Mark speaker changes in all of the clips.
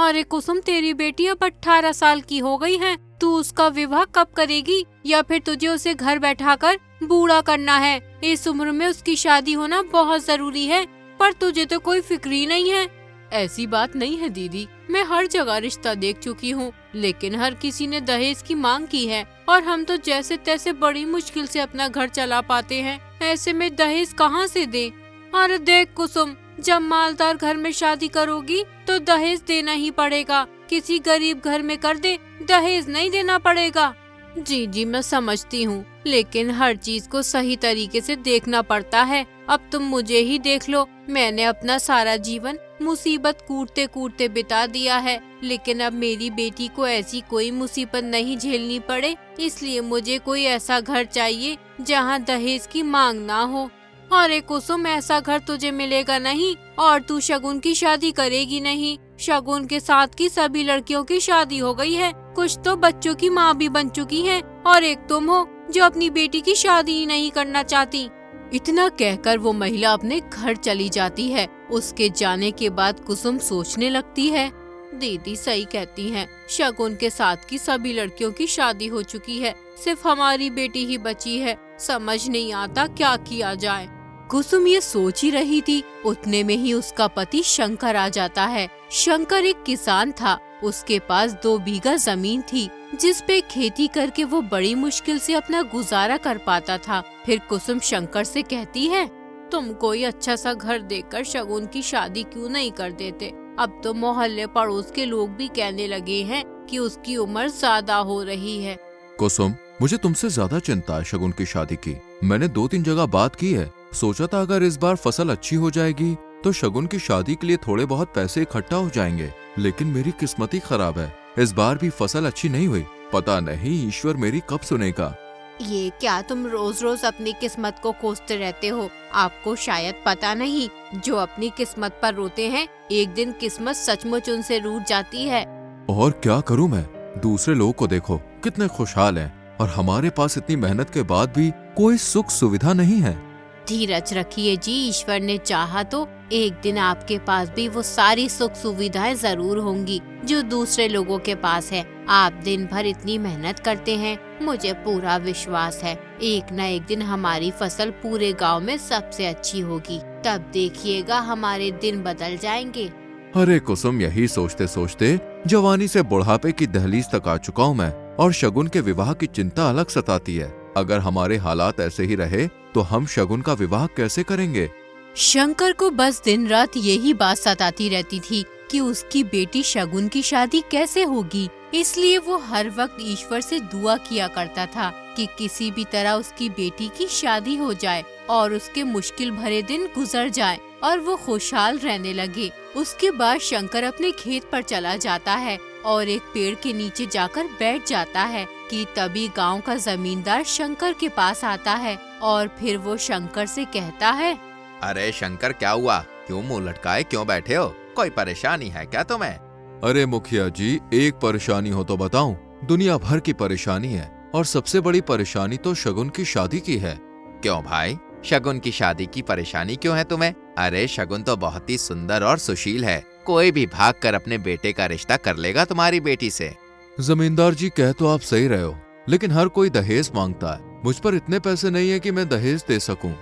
Speaker 1: अरे कुसुम, तेरी बेटी अब 18 साल की हो गई है। तू उसका विवाह कब करेगी, या फिर तुझे उसे घर बैठाकर बूढ़ा करना है? इस उम्र में उसकी शादी होना बहुत जरूरी है, पर तुझे तो कोई फिक्र ही नहीं है। ऐसी बात नहीं है दीदी, मैं हर जगह रिश्ता देख चुकी हूँ, लेकिन हर किसी ने दहेज की मांग की है और हम तो जैसे तैसे बड़ी मुश्किल से अपना घर चला पाते हैं। ऐसे में दहेज कहाँ से दे? अरे देख कुसुम, जब मालदार घर में शादी करोगी तो दहेज देना ही पड़ेगा। किसी गरीब घर में कर दे, दहेज नहीं देना पड़ेगा। जी मैं समझती हूँ, लेकिन हर चीज को सही तरीके से देखना पड़ता है। अब तुम मुझे ही देख लो, मैंने अपना सारा जीवन मुसीबत कूटते कूटते बिता दिया है, लेकिन अब मेरी बेटी को ऐसी कोई मुसीबत नहीं झेलनी पड़े। इसलिए मुझे कोई ऐसा घर चाहिए जहाँ दहेज की मांग ना हो। अरे कुसुम, ऐसा घर तुझे मिलेगा नहीं और तू शगुन की शादी करेगी नहीं। शगुन के साथ की सभी लड़कियों की शादी हो गई है, कुछ तो बच्चों की माँ भी बन चुकी हैं, और एक तुम हो जो अपनी बेटी की शादी ही नहीं करना चाहती। इतना कहकर वो महिला अपने घर चली जाती है। उसके जाने के बाद कुसुम सोचने लगती है, दीदी सही कहती हैं, शगुन के साथ की सभी लड़कियों की शादी हो चुकी है, सिर्फ हमारी बेटी ही बची है। समझ नहीं आता क्या किया जाए। कुसुम ये सोच ही रही थी, उतने में ही उसका पति शंकर आ जाता है। शंकर एक किसान था, उसके पास 2 बीघा जमीन थी, जिस पे खेती करके वो बड़ी मुश्किल से अपना गुजारा कर पाता था। फिर कुसुम शंकर से कहती है, तुम कोई अच्छा सा घर देखकर शगुन की शादी क्यों नहीं कर देते? अब तो मोहल्ले पड़ोस के लोग भी कहने लगे हैं कि उसकी उम्र ज्यादा हो रही है।
Speaker 2: कुसुम, मुझे तुमसे ज्यादा चिंता है शगुन की शादी की। मैंने 2-3 जगह बात की है, सोचा था अगर इस बार फसल अच्छी हो जाएगी तो शगुन की शादी के लिए थोड़े बहुत पैसे इकट्ठा हो जाएंगे, लेकिन मेरी किस्मत ही खराब है। इस बार भी फसल अच्छी नहीं हुई, पता नहीं ईश्वर मेरी कब सुनेगा।
Speaker 1: ये क्या तुम रोज रोज अपनी किस्मत को कोसते रहते हो? आपको शायद पता नहीं, जो अपनी किस्मत पर रोते हैं एक दिन किस्मत सचमुच उनसे रूठ जाती है।
Speaker 2: और क्या करूं मैं? दूसरे लोगों को देखो कितने खुशहाल हैं, और हमारे पास इतनी मेहनत के बाद भी कोई सुख सुविधा नहीं है।
Speaker 1: धीरज रखिए जी, ईश्वर ने चाहा तो एक दिन आपके पास भी वो सारी सुख सुविधाएं जरूर होंगी जो दूसरे लोगों के पास है। आप दिन भर इतनी मेहनत करते हैं, मुझे पूरा विश्वास है एक न एक दिन हमारी फसल पूरे गांव में सबसे अच्छी होगी। तब देखिएगा हमारे दिन बदल जाएंगे।
Speaker 2: अरे कुसुम, यही सोचते सोचते जवानी से बुढ़ापे की दहलीज तक आ चुका हूँ मैं, और शगुन के विवाह की चिंता अलग सताती है। अगर हमारे हालात ऐसे ही रहे तो हम शगुन का विवाह कैसे करेंगे?
Speaker 1: शंकर को बस दिन रात यही बात सताती रहती थी कि उसकी बेटी शगुन की शादी कैसे होगी। इसलिए वो हर वक्त ईश्वर से दुआ किया करता था कि किसी भी तरह उसकी बेटी की शादी हो जाए और उसके मुश्किल भरे दिन गुजर जाए और वो खुशहाल रहने लगे। उसके बाद शंकर अपने खेत पर चला जाता है और एक पेड़ के नीचे जाकर बैठ जाता है कि तभी गांव का जमींदार शंकर के पास आता है और फिर वो शंकर से कहता है,
Speaker 3: अरे शंकर, क्या हुआ? क्यों मुंह लटकाए क्यों बैठे हो? कोई परेशानी है क्या तुम्हें?
Speaker 2: अरे मुखिया जी, एक परेशानी हो तो बताऊं? दुनिया भर की परेशानी है, और सबसे बड़ी परेशानी तो शगुन की शादी की है।
Speaker 3: क्यों भाई, शगुन की शादी की परेशानी क्यों है तुम्हें? अरे शगुन तो बहुत ही सुंदर और सुशील है, कोई भी भाग कर अपने बेटे का रिश्ता कर लेगा तुम्हारी बेटी से।
Speaker 2: जमींदार जी, कह तो आप सही रहे हो, लेकिन हर कोई दहेज मांगता है। मुझ पर इतने पैसे नहीं है कि मैं दहेज दे सकूं।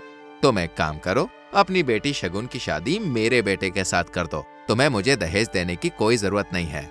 Speaker 3: तुम एक काम करो, अपनी बेटी शगुन की शादी मेरे बेटे के साथ कर दो। तुम्हें मुझे दहेज देने की कोई जरूरत नहीं है।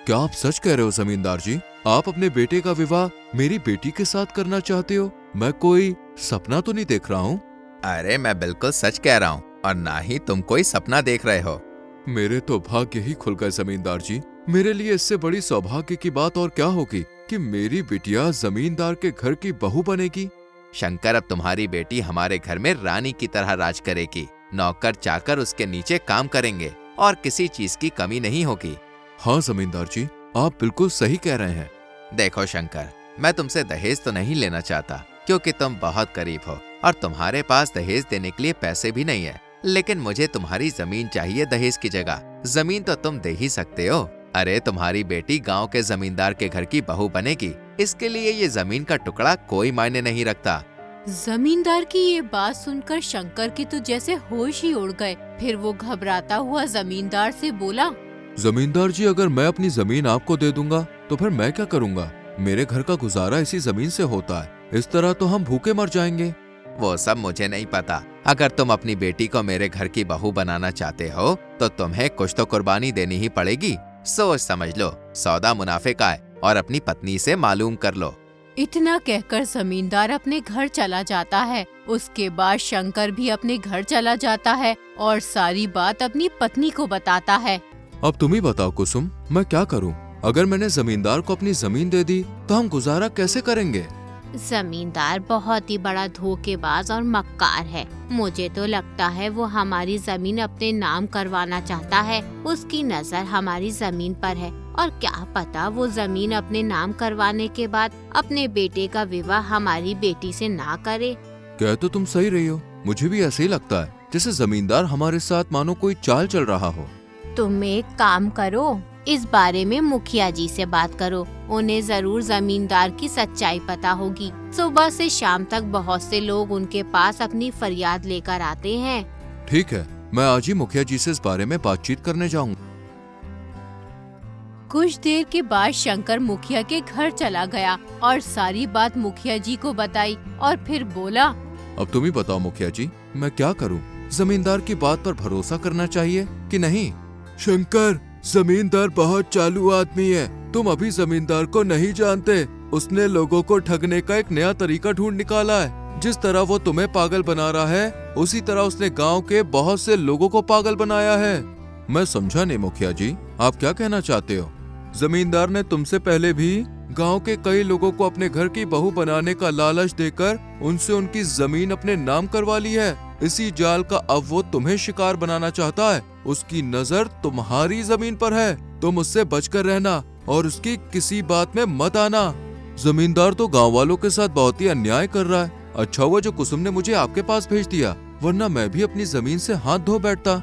Speaker 2: क्या आप सच कह रहे हो जमींदार जी? आप अपने बेटे का विवाह मेरी बेटी के साथ करना चाहते हो? मैं कोई सपना तो नहीं देख रहा हूँ?
Speaker 3: अरे मैं बिल्कुल सच कह रहा हूँ, और ना ही तुम कोई सपना देख रहे हो।
Speaker 2: मेरे तो भाग्य ही खुल गए जमींदार जी। मेरे लिए इससे बड़ी सौभाग्य की बात और क्या होगी कि मेरी बिटिया जमींदार के घर की बहू बनेगी।
Speaker 3: शंकर, अब तुम्हारी बेटी हमारे घर में रानी की तरह राज करेगी। नौकर चाकर उसके नीचे काम करेंगे और किसी चीज की कमी नहीं होगी।
Speaker 2: हाँ जमींदार जी, आप बिल्कुल सही कह रहे हैं।
Speaker 3: देखो शंकर, मैं तुमसे दहेज तो नहीं लेना चाहता, क्योंकि तुम बहुत गरीब हो और तुम्हारे पास दहेज देने के लिए पैसे भी नहीं है। लेकिन मुझे तुम्हारी जमीन चाहिए दहेज की जगह। जमीन तो तुम दे ही सकते हो। अरे तुम्हारी बेटी गांव के जमींदार के घर की बहू बनेगी, इसके लिए ये जमीन का टुकड़ा कोई मायने नहीं रखता।
Speaker 1: जमींदार की ये बात सुनकर शंकर के तो जैसे होश ही उड़ गए। फिर वो घबराता हुआ जमींदार से बोला,
Speaker 2: जमींदार जी, अगर मैं अपनी जमीन आपको दे दूंगा तो फिर मैं क्या करूंगा? मेरे घर का गुजारा इसी जमीन से होता है, इस तरह तो हम भूखे मर जाएंगे।
Speaker 3: वो सब मुझे नहीं पता। अगर तुम अपनी बेटी को मेरे घर की बहू बनाना चाहते हो तो तुम्हें कुछ तो कुर्बानी देनी ही पड़ेगी। सोच समझ लो, सौदा मुनाफे का है और अपनी पत्नी से मालूम कर लो।
Speaker 1: इतना कहकर जमींदार अपने घर चला जाता है। उसके बाद शंकर भी अपने घर चला जाता है और सारी बात अपनी पत्नी को बताता है।
Speaker 2: अब तुम ही बताओ कुसुम, मैं क्या करूं? अगर मैंने जमींदार को अपनी जमीन दे दी तो हम गुजारा कैसे करेंगे?
Speaker 1: जमींदार बहुत ही बड़ा धोखेबाज और मक्कार है। मुझे तो लगता है वो हमारी जमीन अपने नाम करवाना चाहता है। उसकी नजर हमारी जमीन पर है और क्या पता वो जमीन अपने नाम करवाने के बाद अपने बेटे का विवाह हमारी बेटी से ना करे।
Speaker 2: कह तो तुम सही रही हो, मुझे भी ऐसे ही लगता है जैसे जमींदार हमारे साथ मानो कोई चाल चल रहा हो।
Speaker 1: तुम एक काम करो, इस बारे में मुखिया जी से बात करो। उन्हें जरूर जमींदार की सच्चाई पता होगी। सुबह से शाम तक बहुत से लोग उनके पास अपनी फरियाद लेकर आते हैं।
Speaker 2: ठीक है, मैं आज ही मुखिया जी से इस बारे में बातचीत करने जाऊंगा।
Speaker 1: कुछ देर के बाद शंकर मुखिया के घर चला गया और सारी बात मुखिया जी को बताई और फिर बोला,
Speaker 2: अब तुम ही बताओ मुखिया जी, मैं क्या करूं? जमींदार की बात पर भरोसा करना चाहिए कि नहीं? शंकर, जमींदार बहुत चालू आदमी है। तुम अभी जमींदार को नहीं जानते। उसने लोगों को ठगने का एक नया तरीका ढूंढ निकाला है। जिस तरह वो तुम्हें पागल बना रहा है, उसी तरह उसने गांव के बहुत से लोगों को पागल बनाया है। मैं समझा नहीं मुखिया जी, आप क्या कहना चाहते हो? जमींदार ने तुमसे पहले भी गांव के कई लोगों को अपने घर की बहू बनाने का लालच देकर उनसे उनकी जमीन अपने नाम करवा ली है। इसी जाल का अब वो तुम्हें शिकार बनाना चाहता है। उसकी नजर तुम्हारी जमीन पर है। तुम उससे बचकर रहना और उसकी किसी बात में मत आना। जमींदार तो गांव वालों के साथ बहुत ही अन्याय कर रहा है। अच्छा हुआ जो कुसुम ने मुझे आपके पास भेज दिया, वरना मैं भी अपनी जमीन से हाथ धो बैठता।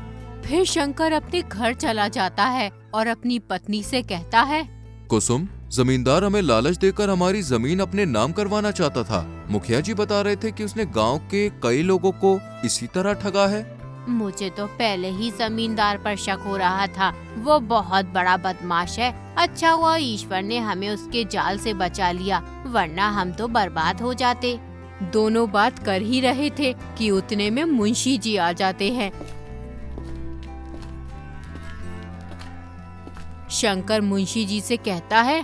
Speaker 1: फिर शंकर अपने घर चला जाता है और अपनी पत्नी से कहता है,
Speaker 2: कुसुम, जमींदार हमें लालच देकर हमारी जमीन अपने नाम करवाना चाहता था। मुखिया जी बता रहे थे कि उसने गांव के कई लोगों को इसी तरह ठगा है।
Speaker 1: मुझे तो पहले ही जमींदार पर शक हो रहा था। वो बहुत बड़ा बदमाश है। अच्छा हुआ ईश्वर ने हमें उसके जाल से बचा लिया, वरना हम तो बर्बाद हो जाते। दोनों बात कर ही रहे थे कि उतने में मुंशी जी आ जाते हैं। शंकर मुंशी जी से कहता है,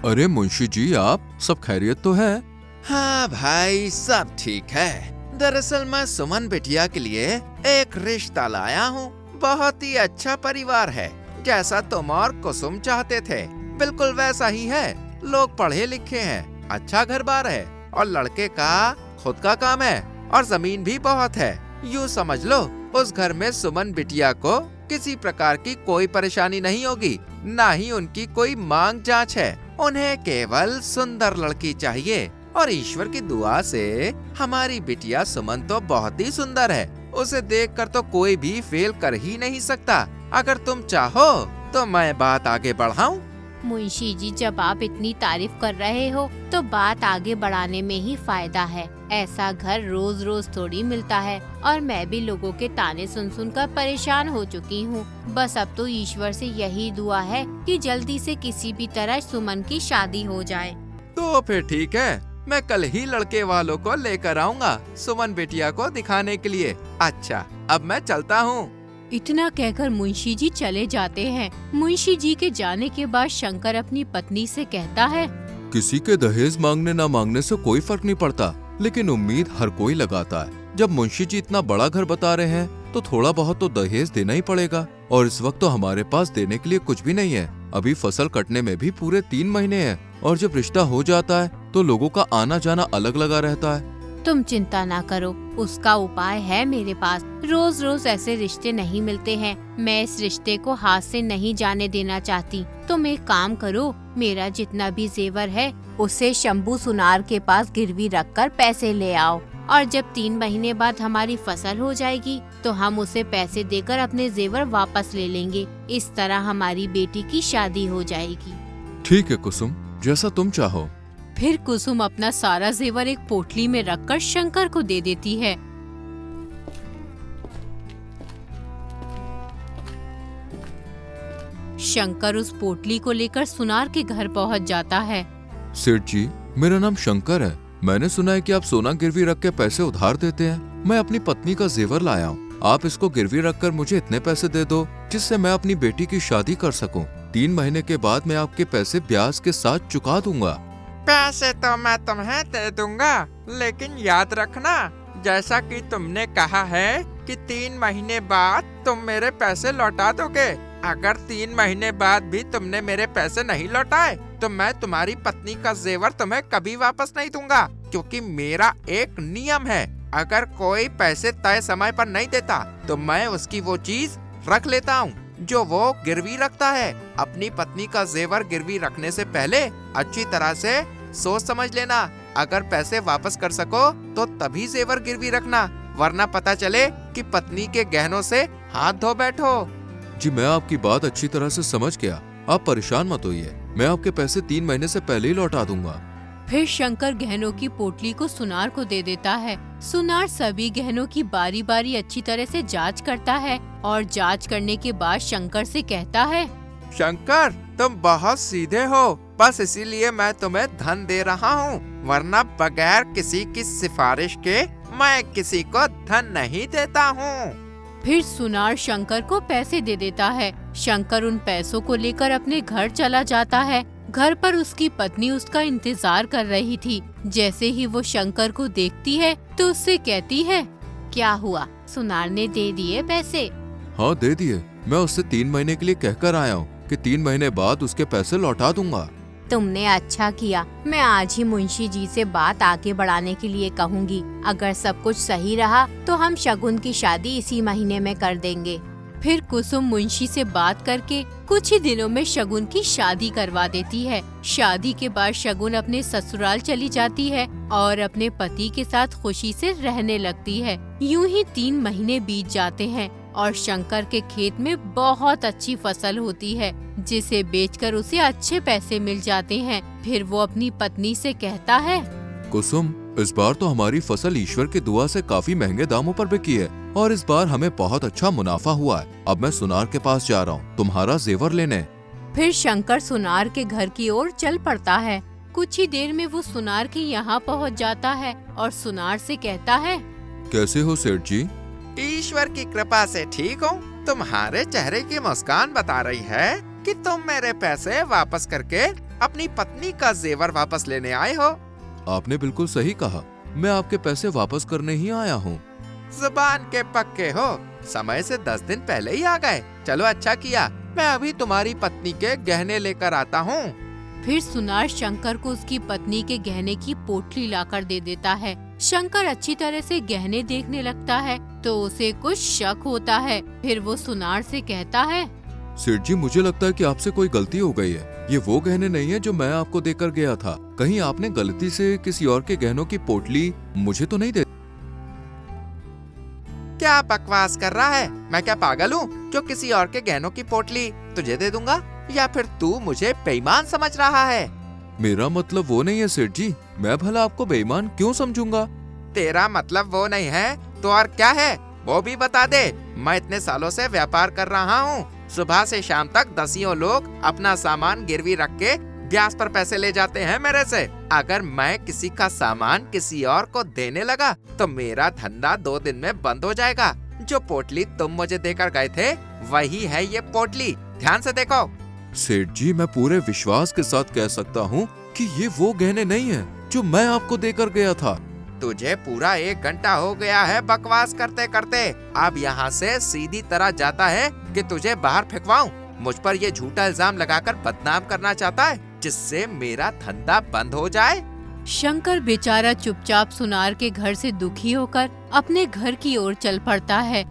Speaker 2: अरे मुंशी जी, आप सब खैरियत तो है?
Speaker 3: हाँ भाई, सब ठीक है। दरअसल मैं सुमन बिटिया के लिए एक रिश्ता लाया हूँ। बहुत ही अच्छा परिवार है, जैसा तुम और कुसुम चाहते थे, बिल्कुल वैसा ही है। लोग पढ़े लिखे हैं, अच्छा घर बार है और लड़के का खुद का काम है और जमीन भी बहुत है। यूँ समझ लो, उस घर में सुमन बिटिया को किसी प्रकार की कोई परेशानी नहीं होगी, ना ही उनकी कोई मांग जांच है। उन्हें केवल सुंदर लड़की चाहिए और ईश्वर की दुआ से हमारी बिटिया सुमन तो बहुत ही सुंदर है। उसे देखकर तो कोई भी फेल कर ही नहीं सकता। अगर तुम चाहो तो मैं बात आगे बढ़ाऊं।
Speaker 1: मुंशी जी, जब आप इतनी तारीफ कर रहे हो तो बात आगे बढ़ाने में ही फायदा है। ऐसा घर रोज रोज थोड़ी मिलता है और मैं भी लोगों के ताने सुन सुन कर परेशान हो चुकी हूँ। बस अब तो ईश्वर से यही दुआ है कि जल्दी से किसी भी तरह सुमन की शादी हो जाए।
Speaker 3: तो फिर ठीक है, मैं कल ही लड़के वालों को लेकर आऊँगा सुमन बिटिया को दिखाने के लिए। अच्छा, अब मैं चलता हूँ।
Speaker 1: इतना कहकर मुंशी जी चले जाते हैं। मुंशी जी के जाने के बाद शंकर अपनी पत्नी से कहता है,
Speaker 2: किसी के दहेज मांगने ना मांगने से कोई फर्क नहीं पड़ता, लेकिन उम्मीद हर कोई लगाता है। जब मुंशी जी इतना बड़ा घर बता रहे हैं तो थोड़ा बहुत तो दहेज देना ही पड़ेगा, और इस वक्त तो हमारे पास देने के लिए कुछ भी नहीं है। अभी फसल कटने में भी पूरे 3 महीने हैं, और जब रिश्ता हो जाता है तो लोगों का आना जाना अलग लगा रहता है।
Speaker 1: तुम चिंता ना करो, उसका उपाय है मेरे पास। रोज रोज ऐसे रिश्ते नहीं मिलते हैं। मैं इस रिश्ते को हाथ से नहीं जाने देना चाहती। तुम एक काम करो, मेरा जितना भी जेवर है उसे शंभू सुनार के पास गिरवी रखकर पैसे ले आओ, और जब 3 महीने बाद हमारी फसल हो जाएगी तो हम उसे पैसे देकर अपने जेवर वापस ले लेंगे। इस तरह हमारी बेटी की शादी हो जाएगी।
Speaker 2: ठीक है कुसुम, जैसा तुम चाहो।
Speaker 1: फिर कुसुम अपना सारा जेवर एक पोटली में रखकर शंकर को दे देती है। शंकर उस पोटली को लेकर सुनार के घर पहुंच जाता है।
Speaker 2: सेठ जी, मेरा नाम शंकर है। मैंने सुना है कि आप सोना गिरवी रख के पैसे उधार देते हैं। मैं अपनी पत्नी का जेवर लाया हूँ। आप इसको गिरवी रखकर मुझे इतने पैसे दे दो जिससे मैं अपनी बेटी की शादी कर सकूं। 3 महीने के बाद मैं आपके पैसे ब्याज के साथ चुका दूंगा।
Speaker 4: पैसे तो मैं तुम्हें दे दूंगा, लेकिन याद रखना, जैसा कि तुमने कहा है कि 3 महीने बाद तुम मेरे पैसे लौटा दोगे। अगर 3 महीने बाद भी तुमने मेरे पैसे नहीं लौटाए तो मैं तुम्हारी पत्नी का जेवर तुम्हें कभी वापस नहीं दूंगा, क्योंकि मेरा एक नियम है, अगर कोई पैसे तय समय पर नहीं देता तो मैं उसकी वो चीज रख लेता हूँ जो वो गिरवी रखता है। अपनी पत्नी का जेवर गिरवी रखने से पहले अच्छी तरह से सोच समझ लेना। अगर पैसे वापस कर सको तो तभी जेवर गिरवी रखना, वरना पता चले कि पत्नी के गहनों से हाथ धो बैठो।
Speaker 2: जी, मैं आपकी बात अच्छी तरह से समझ गया। आप परेशान मत होइए, मैं आपके पैसे 3 महीने से पहले ही लौटा दूंगा।
Speaker 1: फिर शंकर गहनों की पोटली को सुनार को दे देता है। सुनार सभी गहनों की बारी बारी अच्छी तरह से जांच करता है और जांच करने के बाद शंकर से कहता है,
Speaker 4: शंकर, तुम बहुत सीधे हो, बस इसीलिए मैं तुम्हें धन दे रहा हूँ, वरना बगैर किसी की सिफारिश के मैं किसी को धन नहीं देता हूँ।
Speaker 1: फिर सुनार शंकर को पैसे दे देता है। शंकर उन पैसों को लेकर अपने घर चला जाता है। घर पर उसकी पत्नी उसका इंतजार कर रही थी। जैसे ही वो शंकर को देखती है तो उससे कहती है, क्या हुआ, सुनार ने दे दिए पैसे?
Speaker 2: हाँ, दे दिए। मैं उससे 3 महीने के लिए कहकर आया हूँ कि 3 महीने बाद उसके पैसे लौटा दूंगा।
Speaker 1: तुमने अच्छा किया। मैं आज ही मुंशी जी से बात आगे बढ़ाने के लिए कहूँगी। अगर सब कुछ सही रहा तो हम शगुन की शादी इसी महीने में कर देंगे। फिर कुसुम मुंशी से बात करके कुछ ही दिनों में शगुन की शादी करवा देती है। शादी के बाद शगुन अपने ससुराल चली जाती है और अपने पति के साथ खुशी से रहने लगती है। यूं ही 3 महीने बीत जाते हैं और शंकर के खेत में बहुत अच्छी फसल होती है, जिसे बेचकर उसे अच्छे पैसे मिल जाते हैं। फिर वो अपनी पत्नी से कहता है,
Speaker 2: कुसुम, इस बार तो हमारी फसल ईश्वर की दुआ से काफी महंगे दामों पर बिकी है और इस बार हमें बहुत अच्छा मुनाफा हुआ है। अब मैं सुनार के पास जा रहा हूँ तुम्हारा जेवर लेने।
Speaker 1: फिर शंकर सुनार के घर की ओर चल पड़ता है। कुछ ही देर में वो सुनार के यहाँ पहुँच जाता है और सुनार से कहता है,
Speaker 2: कैसे हो सेठ जी?
Speaker 4: ईश्वर की कृपा से ठीक हूँ। तुम्हारे चेहरे की मुस्कान बता रही है कि तुम मेरे पैसे वापस करके अपनी पत्नी का जेवर वापस लेने आए हो।
Speaker 2: आपने बिल्कुल सही कहा, मैं आपके पैसे वापस करने ही आया हूँ।
Speaker 4: जुबान के पक्के हो, समय से 10 दिन पहले ही आ गए। चलो अच्छा किया, मैं अभी तुम्हारी पत्नी के गहने लेकर आता हूँ।
Speaker 1: फिर सुनार शंकर को उसकी पत्नी के गहने की पोटली लाकर दे देता है। शंकर अच्छी तरह से गहने देखने लगता है तो उसे कुछ शक होता है। फिर वो सुनार से कहता है,
Speaker 2: सेठ जी, मुझे लगता है कि आपसे कोई गलती हो गई है। ये वो गहने नहीं है जो मैं आपको देकर गया था। कहीं आपने गलती से किसी और के गहनों की पोटली मुझे तो नहीं दे?
Speaker 4: क्या बकवास कर रहा है? मैं क्या पागल हूँ जो किसी और के गहनों की पोटली तुझे दे दूंगा? या फिर तू मुझे बेईमान समझ रहा है?
Speaker 2: मेरा मतलब वो नहीं है सेठ जी, मैं भला आपको बेईमान क्यों समझूंगा?
Speaker 4: तेरा मतलब वो नहीं है तो और क्या है, वो भी बता दे। मैं इतने सालों से व्यापार कर रहा हूँ। सुबह से शाम तक दसियों लोग अपना सामान गिरवी रख के ब्याज पर पैसे ले जाते हैं मेरे से। अगर मैं किसी का सामान किसी और को देने लगा तो मेरा धंधा 2 दिन में बंद हो जाएगा। जो पोटली तुम मुझे देकर गए थे वही है ये पोटली, ध्यान से देखो।
Speaker 2: सेठ जी, मैं पूरे विश्वास के साथ कह सकता हूँ कि ये वो गहने नहीं है जो मैं आपको देकर गया था।
Speaker 4: तुझे पूरा 1 घंटा हो गया है बकवास करते करते। अब यहाँ से सीधी तरह जाता है कि तुझे बाहर फेंकवाऊं। मुझ पर ये झूठा इल्जाम लगाकर बदनाम करना चाहता है जिससे मेरा धंधा बंद हो जाए।
Speaker 1: शंकर बेचारा चुपचाप सुनार के घर से दुखी होकर अपने घर की ओर चल पड़ता है।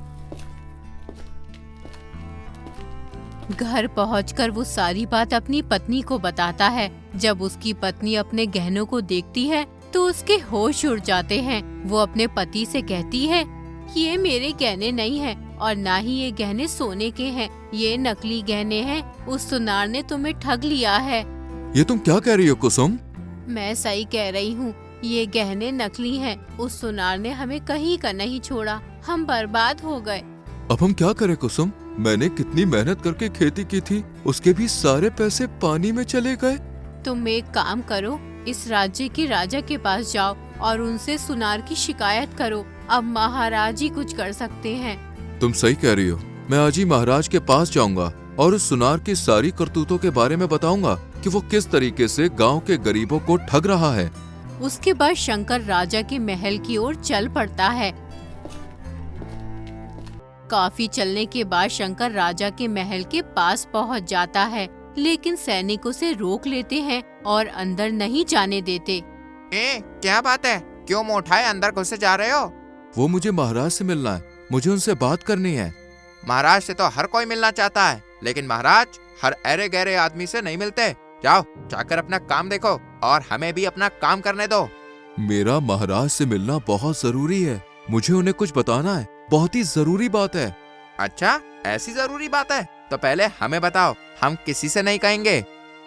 Speaker 1: घर पहुंचकर वो सारी बात अपनी पत्नी को बताता है। जब उसकी पत्नी अपने गहनों को देखती है तो उसके होश उड़ जाते हैं। वो अपने पति से कहती है, ये मेरे गहने नहीं हैं और ना ही ये गहने सोने के हैं, ये नकली गहने हैं। उस सुनार ने तुम्हें ठग लिया है।
Speaker 2: ये तुम क्या कह रही हो कुसुम?
Speaker 1: मैं सही कह रही हूँ, ये गहने नकली हैं। उस सुनार ने हमें कहीं का नहीं छोड़ा, हम बर्बाद हो गए।
Speaker 2: अब हम क्या करें कुसुम? मैंने कितनी मेहनत करके खेती की थी, उसके भी सारे पैसे पानी में चले गए।
Speaker 1: तुम एक काम करो, इस राज्य के राजा के पास जाओ और उनसे सुनार की शिकायत करो। अब महाराज ही कुछ कर सकते हैं।
Speaker 2: तुम सही कह रही हो। मैं आज ही महाराज के पास जाऊंगा और उस सुनार की सारी करतूतों के बारे में बताऊंगा कि वो किस तरीके से गांव के गरीबों को ठग रहा है।
Speaker 1: उसके बाद शंकर राजा के महल की ओर चल पड़ता है। काफी चलने के बाद शंकर राजा के महल के पास पहुंच जाता है, लेकिन सैनिक उसे रोक लेते हैं और अंदर नहीं जाने देते।
Speaker 4: क्या बात है, क्यों मुंह उठाए अंदर घुसे जा रहे हो?
Speaker 2: वो मुझे महाराज से मिलना है, मुझे उनसे बात करनी है।
Speaker 4: महाराज से तो हर कोई मिलना चाहता है, लेकिन महाराज हर अरे गहरे आदमी से नहीं मिलते। जाओ जाकर अपना काम देखो और हमें भी अपना काम करने दो।
Speaker 2: मेरा महाराज से मिलना बहुत जरूरी है, मुझे उन्हें कुछ बताना है, बहुत ही जरूरी बात है।
Speaker 4: अच्छा, ऐसी जरूरी बात है तो पहले हमें बताओ, हम किसी से नहीं कहेंगे।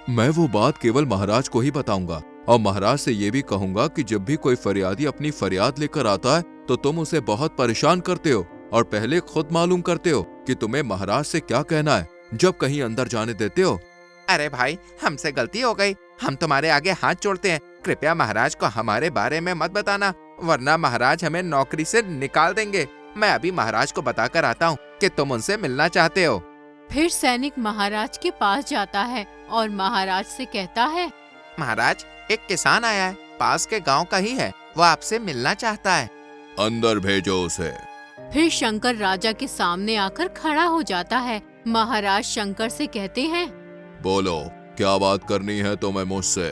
Speaker 2: मैं वो बात केवल महाराज को ही बताऊंगा और महाराज से ये भी कहूंगा कि जब भी कोई फरियादी अपनी फरियाद लेकर आता है तो तुम उसे बहुत परेशान करते हो और पहले खुद मालूम करते हो कि तुम्हें महाराज से क्या कहना है जब कहीं अंदर जाने देते हो।
Speaker 4: अरे भाई, हमसे गलती हो गई, हम तुम्हारे आगे हाथ जोड़ते हैं। कृपया महाराज को हमारे बारे में मत बताना, वरना महाराज हमें नौकरी से निकाल देंगे। मैं अभी महाराज को बताकर आता हूँ कि तुम उनसे मिलना चाहते हो।
Speaker 1: फिर सैनिक महाराज के पास जाता है और महाराज से कहता है,
Speaker 4: महाराज, एक किसान आया है, पास के गांव का ही है, वो आपसे मिलना चाहता है।
Speaker 2: अंदर भेजो उसे।
Speaker 1: फिर शंकर राजा के सामने आकर खड़ा हो जाता है। महाराज शंकर से कहते हैं,
Speaker 2: बोलो, क्या बात करनी है तुम्हें मुझसे?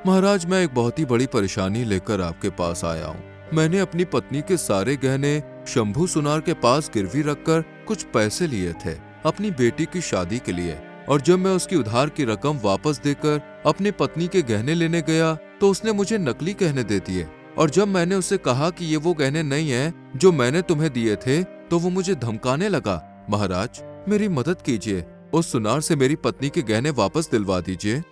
Speaker 2: महाराज, मैं एक बहुत ही बड़ी परेशानी लेकर आपके पास आया हूँ। मैंने अपनी पत्नी के सारे गहने शंभू सुनार के पास गिरवी रखकर कुछ पैसे लिए थे अपनी बेटी की शादी के लिए, और जब मैं उसकी उधार की रकम वापस देकर अपनी पत्नी के गहने लेने गया तो उसने मुझे नकली गहने दे दिए, और जब मैंने उससे कहा कि ये वो गहने नहीं हैं जो मैंने तुम्हें दिए थे तो वो मुझे धमकाने लगा। महाराज, मेरी मदद कीजिए, उस सुनार से मेरी पत्नी के गहने वापस दिलवा दीजिए।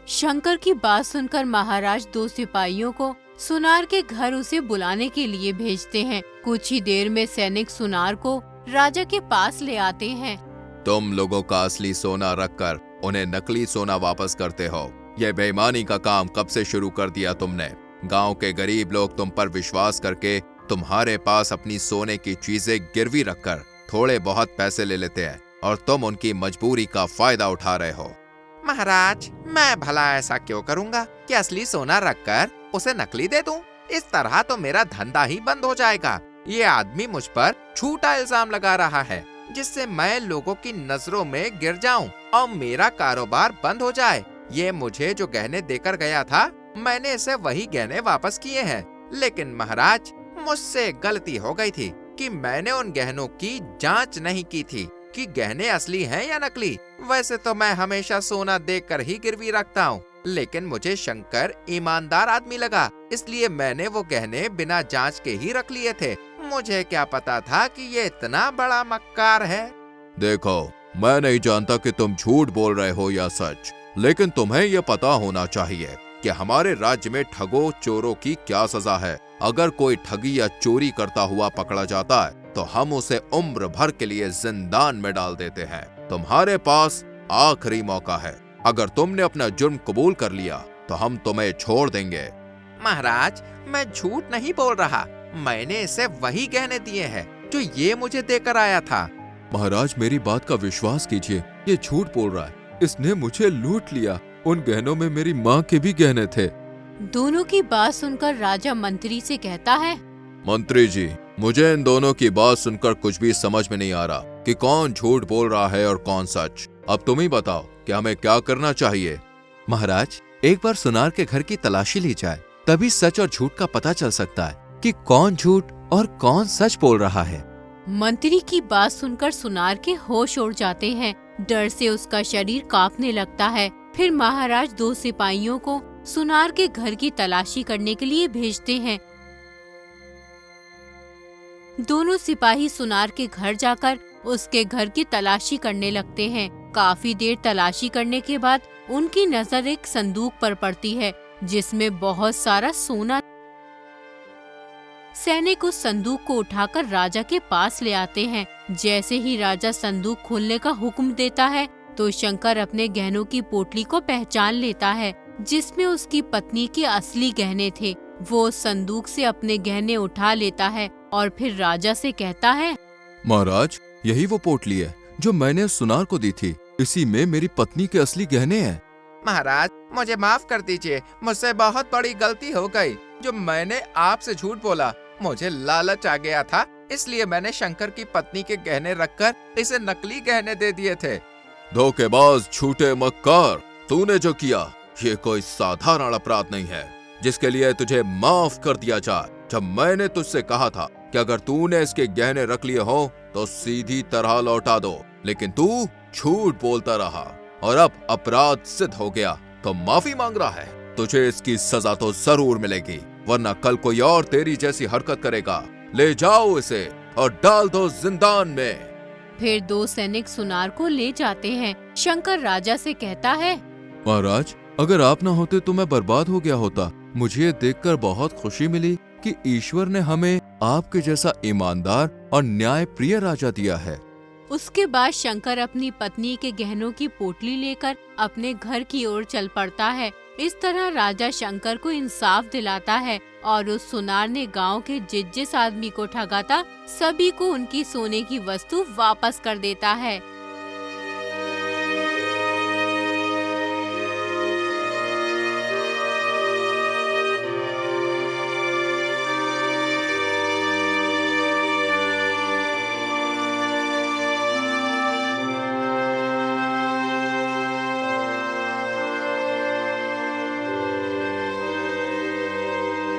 Speaker 1: शंकर की बात सुनकर महाराज 2 सिपाहियों को सुनार के घर उसे बुलाने के लिए भेजते हैं। कुछ ही देर में सैनिक सुनार को राजा के पास ले आते हैं।
Speaker 2: तुम लोगों का असली सोना रखकर उन्हें नकली सोना वापस करते हो, ये बेईमानी का काम कब से शुरू कर दिया तुमने? गांव के गरीब लोग तुम पर विश्वास करके तुम्हारे पास अपनी सोने की चीजें गिरवी रखकर थोड़े बहुत पैसे ले लेते हैं और तुम उनकी मजबूरी का फायदा उठा रहे हो।
Speaker 4: महाराज, मैं भला ऐसा क्यों करूँगा कि असली सोना रखकर उसे नकली दे दूं? इस तरह तो मेरा धंधा ही बंद हो जाएगा। ये आदमी मुझ पर झूठा इल्जाम लगा रहा है, जिससे मैं लोगों की नजरों में गिर जाऊं और मेरा कारोबार बंद हो जाए। ये मुझे जो गहने देकर गया था, मैंने इसे वही गहने वापस किए हैं। लेकिन महाराज, मुझसे गलती हो गई थी कि मैंने उन गहनों की जांच नहीं की थी कि गहने असली हैं या नकली। वैसे तो मैं हमेशा सोना देखकर ही गिरवी रखता हूँ, लेकिन मुझे शंकर ईमानदार आदमी लगा, इसलिए मैंने वो गहने बिना जांच के ही रख लिए थे। मुझे क्या पता था कि ये इतना बड़ा मक्कार है।
Speaker 2: देखो, मैं नहीं जानता कि तुम झूठ बोल रहे हो या सच, लेकिन तुम्हें यह पता होना चाहिए कि हमारे राज्य में ठगों चोरों की क्या सजा है। अगर कोई ठगी या चोरी करता हुआ पकड़ा जाता है तो हम उसे उम्र भर के लिए जिंदान में डाल देते हैं। तुम्हारे पास आखिरी मौका है, अगर तुमने अपना जुर्म कबूल कर लिया तो हम तुम्हें छोड़ देंगे।
Speaker 4: महाराज, मैं झूठ नहीं बोल रहा, मैंने इसे वही गहने दिए हैं जो ये मुझे देकर आया था।
Speaker 2: महाराज, मेरी बात का विश्वास कीजिए, ये झूठ बोल रहा है, इसने मुझे लूट लिया। उन गहनों में मेरी माँ के भी गहने थे।
Speaker 1: दोनों की बात सुनकर राजा मंत्री से कहता है,
Speaker 2: मंत्री जी, मुझे इन दोनों की बात सुनकर कुछ भी समझ में नहीं आ रहा कि कौन झूठ बोल रहा है और कौन सच। अब तुम ही बताओ कि हमें क्या करना चाहिए।
Speaker 3: महाराज, एक बार सुनार के घर की तलाशी ली जाए, तभी सच और झूठ का पता चल सकता है कि कौन झूठ और कौन सच बोल रहा है।
Speaker 1: मंत्री की बात सुनकर सुनार के होश उड़ जाते हैं। डर से उसका शरीर कांपने लगता है। फिर महाराज 2 सिपाहियों को सुनार के घर की तलाशी करने के लिए भेजते हैं। दोनों सिपाही सुनार के घर जाकर उसके घर की तलाशी करने लगते हैं। काफी देर तलाशी करने के बाद उनकी नजर एक संदूक पर पड़ती है जिसमें बहुत सारा सोना। सैनिक उस संदूक को उठाकर राजा के पास ले आते हैं। जैसे ही राजा संदूक खोलने का हुक्म देता है तो शंकर अपने गहनों की पोटली को पहचान लेता है, जिसमें उसकी पत्नी के असली गहने थे। वो संदूक से अपने गहने उठा लेता है और फिर राजा से कहता है,
Speaker 2: महाराज, यही वो पोटली है जो मैंने उस सुनार को दी थी। इसी में मेरी पत्नी के असली गहने हैं।
Speaker 4: महाराज, मुझे माफ कर दीजिए, मुझसे बहुत बड़ी गलती हो गई जो मैंने आपसे झूठ बोला। मुझे लालच आ गया था, इसलिए मैंने शंकर की पत्नी के गहने रखकर इसे नकली गहने दे दिए थे।
Speaker 2: धोखेबाज, झूठे मक्कार, तूने जो किया ये कोई साधारण अपराध नहीं है जिसके लिए तुझे माफ कर दिया जाए। जब मैंने तुझसे कहा था कि अगर तूने इसके गहने रख लिए हो तो सीधी तरह लौटा दो, लेकिन तू झूठ बोलता रहा और अब अपराध सिद्ध हो गया तो माफी मांग रहा है। तुझे इसकी सजा तो जरूर मिलेगी, वरना कल कोई और तेरी जैसी हरकत करेगा। ले जाओ इसे और डाल दो जिंदान में।
Speaker 1: फिर 2 सैनिक सुनार को ले जाते हैं। शंकर राजा से कहता है,
Speaker 2: महाराज, अगर आप ना होते तो मैं बर्बाद हो गया होता। मुझे ये देखकर बहुत खुशी मिली कि ईश्वर ने हमें आपके जैसा ईमानदार और न्याय प्रिय राजा दिया है।
Speaker 1: उसके बाद शंकर अपनी पत्नी के गहनों की पोटली लेकर अपने घर की ओर चल पड़ता है। इस तरह राजा शंकर को इंसाफ दिलाता है और उस सुनार ने गांव के जिस आदमी को ठगा था सभी को उनकी सोने की वस्तु वापस कर देता है।